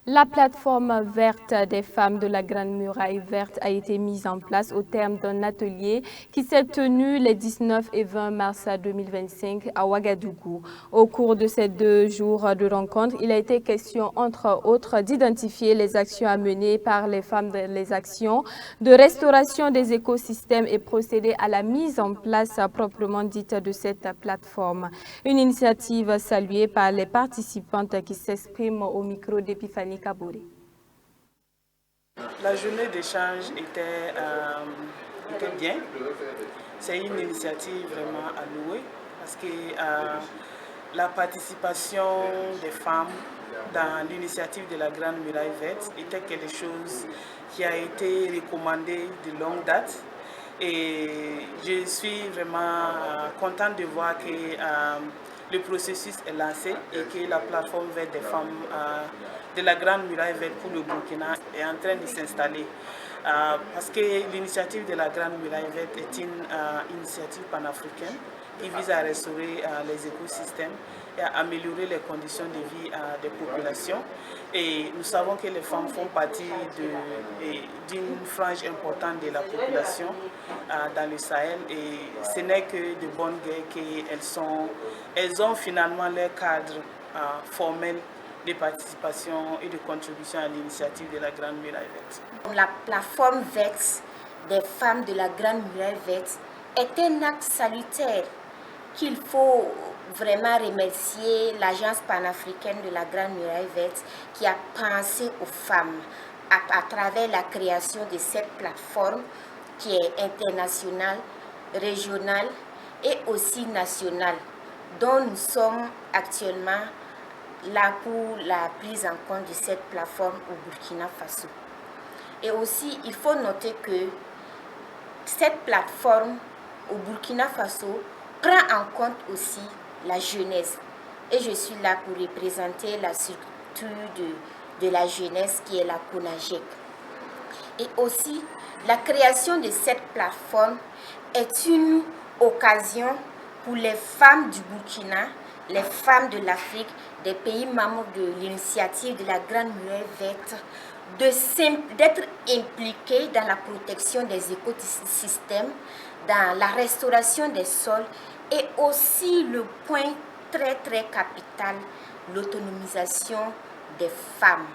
La plateforme verte des femmes de la Grande Muraille Verte a été mise en place au terme d'un atelier qui s'est tenu les 19 et 20 mars 2025 à Ouagadougou. Au cours de ces 2 jours de rencontre, il a été question, entre autres, d'identifier les actions à mener par les femmes, les actions de restauration des écosystèmes et procéder à la mise en place proprement dite de cette plateforme. Une initiative saluée par les participantes qui s'expriment au micro d'Epiphanie Kabouré. La journée d'échange était bien. C'est une initiative vraiment à louer parce que la participation des femmes dans l'initiative de la Grande Muraille Verte était quelque chose qui a été recommandé de longue date. Et je suis vraiment contente de voir que le processus est lancé et que la plateforme verte des femmes de la Grande Muraille Verte pour le Burkina est en train de s'installer. Parce que l'initiative de la Grande Muraille Verte est une initiative panafricaine qui vise à restaurer les écosystèmes et à améliorer les conditions de vie des populations. Et nous savons que les femmes font partie d'une frange importante de la population dans le Sahel et ce n'est que de bonnes guerres qu'elles ont finalement leur cadre formel de participation et de contribution à l'initiative de la Grande Muraille Verte. La plateforme verte des femmes de la Grande Muraille Verte est un acte salutaire qu'il faut vraiment remercier l'Agence panafricaine de la Grande Muraille Verte qui a pensé aux femmes à travers la création de cette plateforme qui est internationale, régionale et aussi nationale, dont nous sommes actuellement là pour la prise en compte de cette plateforme au Burkina Faso. Et aussi, il faut noter que cette plateforme au Burkina Faso prend en compte aussi la jeunesse. Et je suis là pour représenter la structure de la jeunesse qui est la CONAGEC. Et aussi, la création de cette plateforme est une occasion pour les femmes du Burkina, les femmes de l'Afrique, des pays membres de l'initiative de la Grande Muraille Verte, d'être impliquées dans la protection des écosystèmes, dans la restauration des sols et aussi le point très capital, l'autonomisation des femmes.